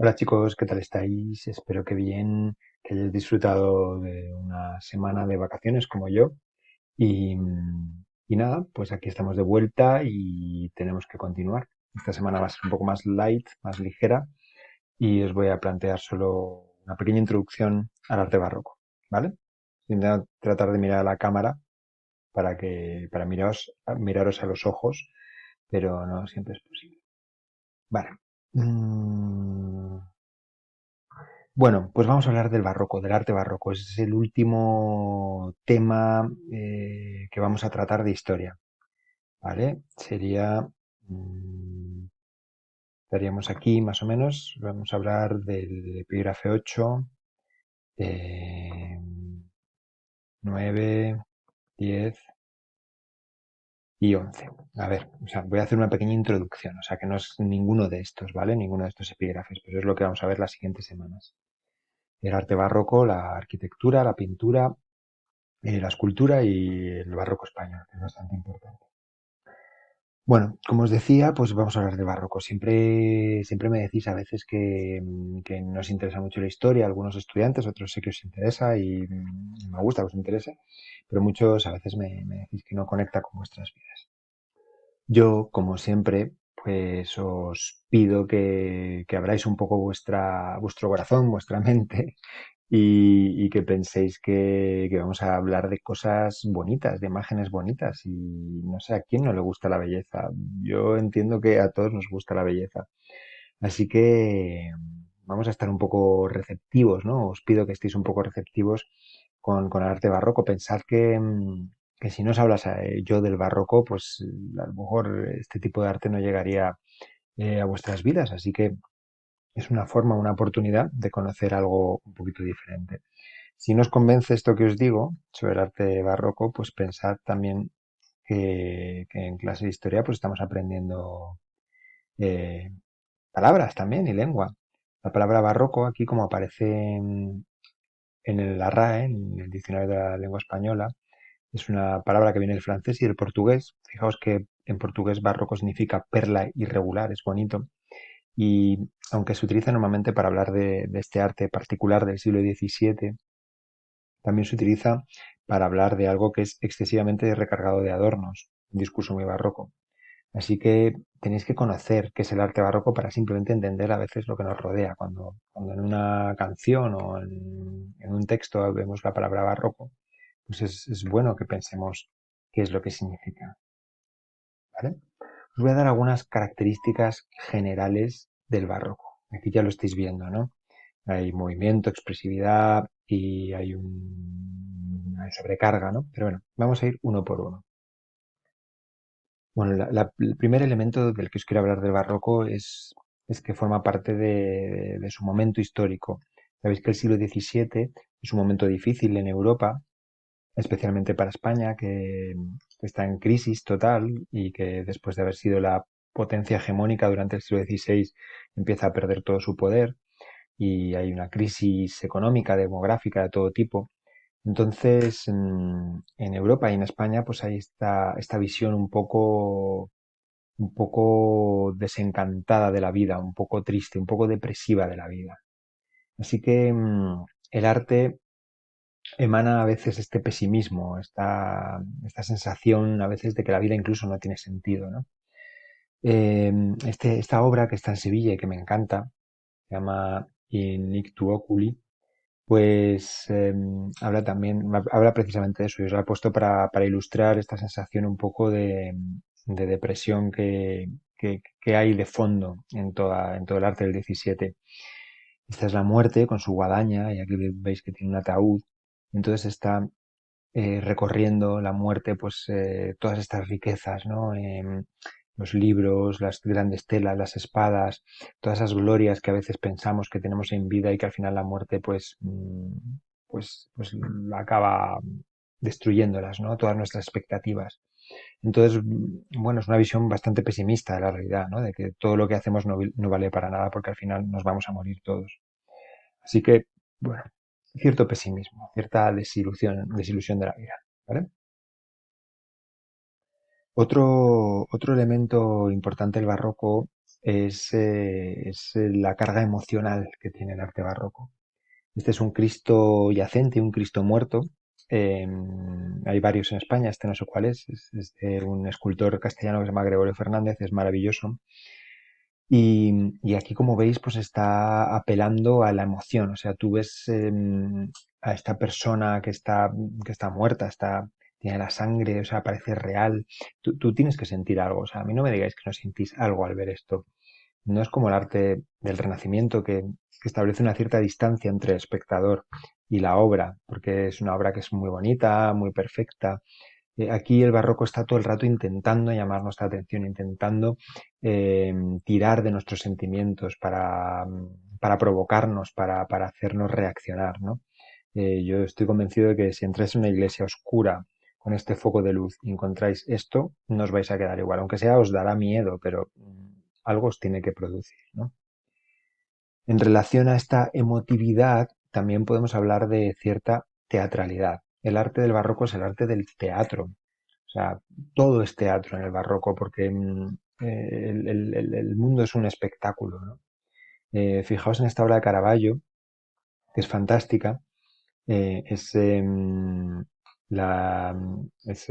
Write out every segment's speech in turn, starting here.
Hola chicos, ¿qué tal estáis? Espero que bien, que hayáis disfrutado de una semana de vacaciones como yo. Y nada, pues aquí estamos de vuelta y tenemos que continuar. Esta semana va a ser un poco más light, más ligera, y os voy a plantear solo una pequeña introducción al arte barroco, ¿vale? Intentad tratar de mirar a la cámara para miraros a los ojos, pero no siempre es posible. Vale. Mm, Bueno, pues vamos a hablar del barroco, del arte barroco. Ese es el último tema que vamos a tratar de historia, ¿vale? Estaríamos aquí más o menos, vamos a hablar del epígrafe 8, eh, 9, 10 y 11. A ver, o sea, voy a hacer una pequeña introducción, o sea, que no es ninguno de estos, ¿vale? Ninguno de estos epígrafes, pero es lo que vamos a ver las siguientes semanas. El arte barroco, la arquitectura, la pintura, la escultura y el barroco español, que es bastante importante. Bueno, como os decía, pues vamos a hablar de barroco. Siempre me decís a veces que no os interesa mucho la historia, algunos estudiantes, otros sé que os interesa y me gusta que os interese, pero muchos a veces me decís que no conecta con vuestras vidas. Yo, como siempre, pues os pido que abráis un poco vuestro corazón, vuestra mente y que penséis que vamos a hablar de cosas bonitas, de imágenes bonitas. Y no sé, ¿a quién no le gusta la belleza? Yo entiendo que a todos nos gusta la belleza. Así que vamos a estar un poco receptivos, ¿no? Os pido que estéis un poco receptivos con el arte barroco. Pensad que si no os hablas yo del barroco, pues a lo mejor este tipo de arte no llegaría a vuestras vidas. Así que es una forma, una oportunidad de conocer algo un poquito diferente. Si no os convence esto que os digo sobre el arte barroco, pues pensad también que en clase de historia pues estamos aprendiendo eh, palabras también y lengua. La palabra barroco aquí como aparece la RAE, en el diccionario de la lengua española, es una palabra que viene del francés y del portugués. Fijaos que en portugués barroco significa perla irregular, es bonito. Y aunque se utiliza normalmente para hablar de este arte particular del siglo XVII, también se utiliza para hablar de algo que es excesivamente recargado de adornos, un discurso muy barroco. Así que tenéis que conocer qué es el arte barroco para simplemente entender a veces lo que nos rodea. Cuando en una canción o en un texto vemos la palabra barroco, pues es bueno que pensemos qué es lo que significa. ¿Vale? Os voy a dar algunas características generales del barroco. Aquí ya lo estáis viendo, ¿no? Hay movimiento, expresividad y hay sobrecarga, ¿no? Pero bueno, vamos a ir uno por uno. Bueno, el primer elemento del que os quiero hablar del barroco es que forma parte de su momento histórico. Sabéis que el siglo XVII es un momento difícil en Europa, especialmente para España, que está en crisis total y que después de haber sido la potencia hegemónica durante el siglo XVI empieza a perder todo su poder y hay una crisis económica, demográfica de todo tipo. Entonces, en Europa y en España, pues hay esta visión un poco desencantada de la vida, un poco triste, un poco depresiva de la vida. Así que el arte emana a veces este pesimismo, esta sensación a veces de que la vida incluso no tiene sentido, ¿no? Esta obra que está en Sevilla y que me encanta, se llama In Ictu Oculi, pues habla precisamente de eso. Yo os la he puesto para ilustrar esta sensación un poco de depresión que hay de fondo en todo el arte del 17. Esta es la muerte con su guadaña y aquí veis que tiene un ataúd. Entonces está recorriendo la muerte, pues todas estas riquezas, ¿no? Los libros, las grandes telas, las espadas, todas esas glorias que a veces pensamos que tenemos en vida y que al final la muerte, pues acaba destruyéndolas, ¿no? Todas nuestras expectativas. Entonces, bueno, es una visión bastante pesimista de la realidad, ¿no? De que todo lo que hacemos no vale para nada porque al final nos vamos a morir todos. Así que, bueno, cierto pesimismo, cierta desilusión de la vida, ¿vale? Otro elemento importante del barroco es la carga emocional que tiene el arte barroco. Este es un Cristo yacente, un Cristo muerto. Eh, Hay varios en España, este no sé cuál es de un escultor castellano que se llama Gregorio Fernández, es maravilloso. Y aquí, como veis, pues está apelando a la emoción. O sea, tú ves a esta persona que está muerta, tiene la sangre, o sea, parece real. Tú tienes que sentir algo. O sea, a mí no me digáis que no sentís algo al ver esto. No es como el arte del Renacimiento que establece una cierta distancia entre el espectador y la obra, porque es una obra que es muy bonita, muy perfecta. Aquí el barroco está todo el rato intentando llamar nuestra atención, intentando eh, tirar de nuestros sentimientos para provocarnos, para hacernos reaccionar, ¿no? Yo estoy convencido de que si entráis en una iglesia oscura con este foco de luz y encontráis esto, no os vais a quedar igual. Aunque sea, os dará miedo, pero algo os tiene que producir, ¿no? En relación a esta emotividad, también podemos hablar de cierta teatralidad. El arte del barroco es el arte del teatro. O sea, todo es teatro en el barroco porque el mundo es un espectáculo, ¿no? Fijaos en esta obra de Caravaggio, que es fantástica. Es,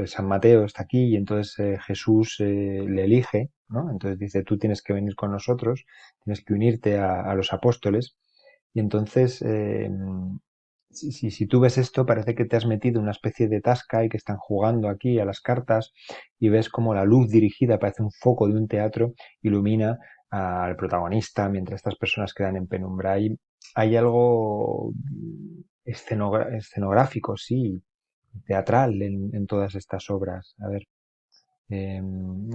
San Mateo está aquí y entonces Jesús le elige, ¿no? Entonces dice, tú tienes que venir con nosotros, tienes que unirte a los apóstoles. Y entonces, si tú ves esto, parece que te has metido en una especie de tasca y que están jugando aquí a las cartas y ves como la luz dirigida, parece un foco de un teatro, ilumina al protagonista mientras estas personas quedan en penumbra. Hay algo escenográfico, sí, teatral en todas estas obras. A ver,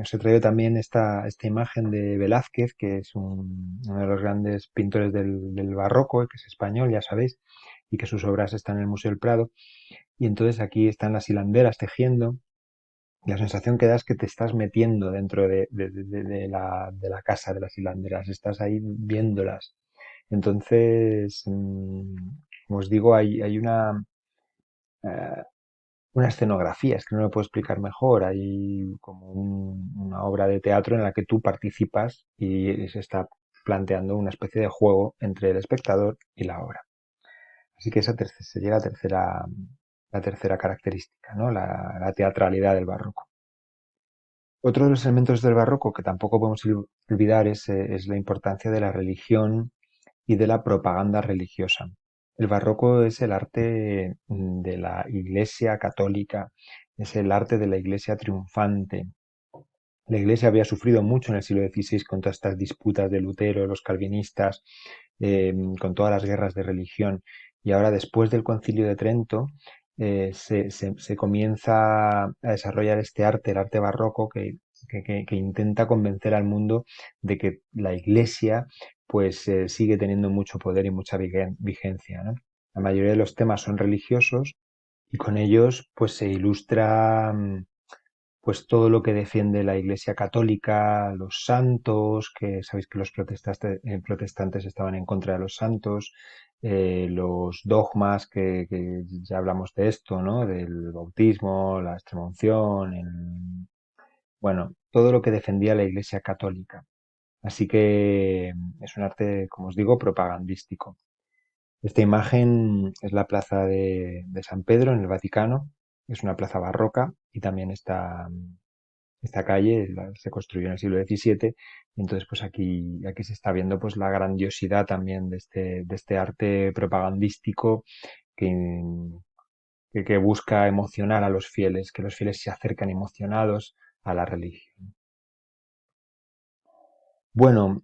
os he traído también esta imagen de Velázquez, que es uno de los grandes pintores del barroco, que es español, ya sabéis, y que sus obras están en el Museo del Prado. Y entonces aquí están las hilanderas tejiendo. Y la sensación que da es que te estás metiendo dentro de la casa de las hilanderas, estás ahí viéndolas. Entonces, como os digo, hay eh, una escenografía, es que no lo puedo explicar mejor. Hay como una obra de teatro en la que tú participas y se está planteando una especie de juego entre el espectador y la obra. Así que esa sería la tercera característica, ¿no? La teatralidad del barroco. Otro de los elementos del barroco que tampoco podemos olvidar es la importancia de la religión y de la propaganda religiosa. El barroco es el arte de la Iglesia católica, es el arte de la Iglesia triunfante. La Iglesia había sufrido mucho en el siglo XVI con todas estas disputas de Lutero, los calvinistas, con todas las guerras de religión. Y ahora, después del Concilio de Trento, se comienza a desarrollar este arte, el arte barroco, que intenta convencer al mundo de que la Iglesia pues sigue teniendo mucho poder y mucha vigencia, ¿no? La mayoría de los temas son religiosos y con ellos pues se ilustra pues todo lo que defiende la Iglesia Católica, los santos, que sabéis que los protestantes estaban en contra de los santos, los dogmas, que ya hablamos de esto, ¿no? Del bautismo, la extremaunción, bueno, todo lo que defendía la Iglesia Católica. Así que es un arte, como os digo, propagandístico. Esta imagen es la plaza de San Pedro en el Vaticano, es una plaza barroca y también esta calle se construyó en el siglo XVII y entonces pues aquí se está viendo pues la grandiosidad también de este arte propagandístico que, que busca emocionar a los fieles, que los fieles se acercan emocionados a la religión. Bueno,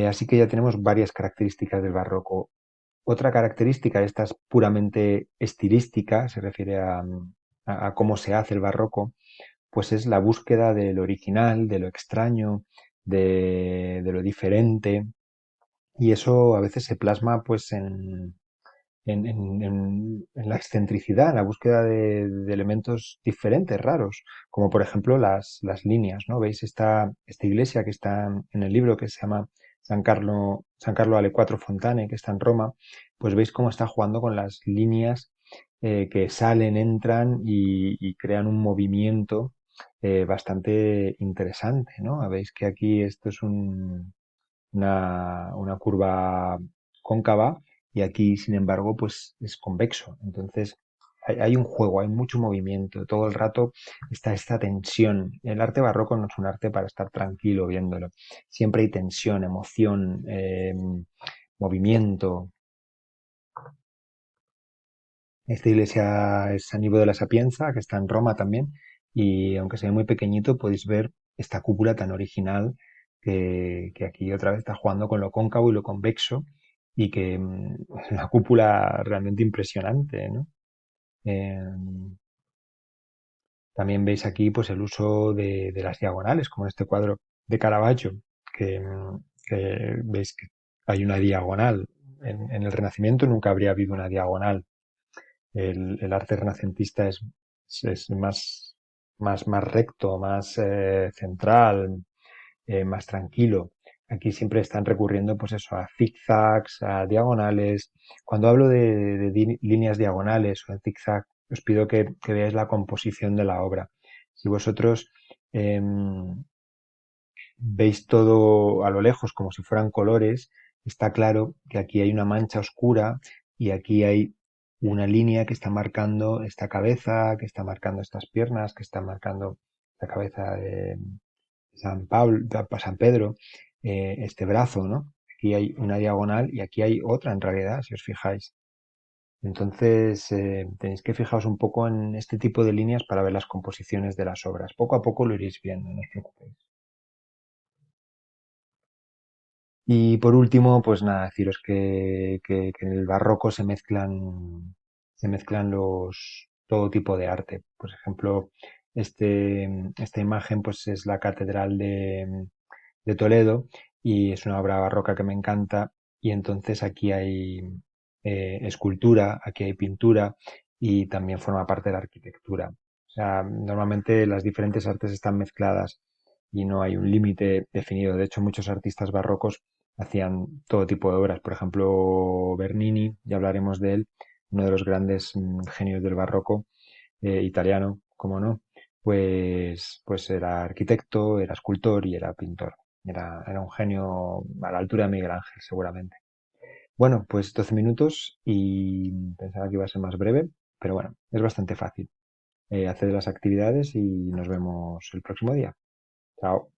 así que ya tenemos varias características del barroco. Otra característica, esta es puramente estilística, se refiere a cómo se hace el barroco, pues es la búsqueda del original, de lo extraño, de lo diferente, y eso a veces se plasma pues en la excentricidad, en la búsqueda de elementos diferentes, raros, como por ejemplo las líneas, ¿no? ¿Veis esta iglesia que está en el libro que se llama San Carlo alle Quattro Fontane, que está en Roma? Pues veis cómo está jugando con las líneas que salen, entran y crean un movimiento bastante interesante, ¿no? Veis que aquí esto es una curva cóncava y aquí, sin embargo, pues es convexo. Entonces, hay un juego, hay mucho movimiento, todo el rato está esta tensión. El arte barroco no es un arte para estar tranquilo viéndolo. Siempre hay tensión, emoción, movimiento. Esta iglesia es San Ivo de la Sapienza, que está en Roma también, y aunque sea muy pequeñito, podéis ver esta cúpula tan original que aquí otra vez está jugando con lo cóncavo y lo convexo, y que es una cúpula realmente impresionante, ¿no? Eh, También veis aquí pues el uso de las diagonales, como en este cuadro de Caravaggio, que, que veis que hay una diagonal. En el Renacimiento nunca habría habido una diagonal. El arte renacentista es más recto, más central, más tranquilo. Aquí siempre están recurriendo, pues eso, a zigzags, a diagonales. Cuando hablo de líneas diagonales o en zigzag, os pido que veáis la composición de la obra. Si vosotros veis todo a lo lejos como si fueran colores, está claro que aquí hay una mancha oscura y aquí hay una línea que está marcando esta cabeza, que está marcando estas piernas, que está marcando la cabeza de San Pablo, de San Pedro, este brazo, ¿no? Aquí hay una diagonal y aquí hay otra en realidad, si os fijáis. Entonces, tenéis que fijaros un poco en este tipo de líneas para ver las composiciones de las obras. Poco a poco lo iréis viendo, no os preocupéis. Y por último, pues nada, deciros que en el barroco se mezclan todo tipo de arte. Por ejemplo, esta imagen pues es la Catedral de Toledo y es una obra barroca que me encanta. Y entonces aquí hay escultura, aquí hay pintura y también forma parte de la arquitectura. O sea, normalmente las diferentes artes están mezcladas y no hay un límite definido. De hecho, muchos artistas barrocos hacían todo tipo de obras. Por ejemplo, Bernini, ya hablaremos de él, uno de los grandes genios del barroco italiano, como no, pues era arquitecto, era escultor y era pintor. Era un genio a la altura de Miguel Ángel, seguramente. Bueno, pues 12 minutos y pensaba que iba a ser más breve, pero bueno, es bastante fácil. Haced las actividades y nos vemos el próximo día. Chao.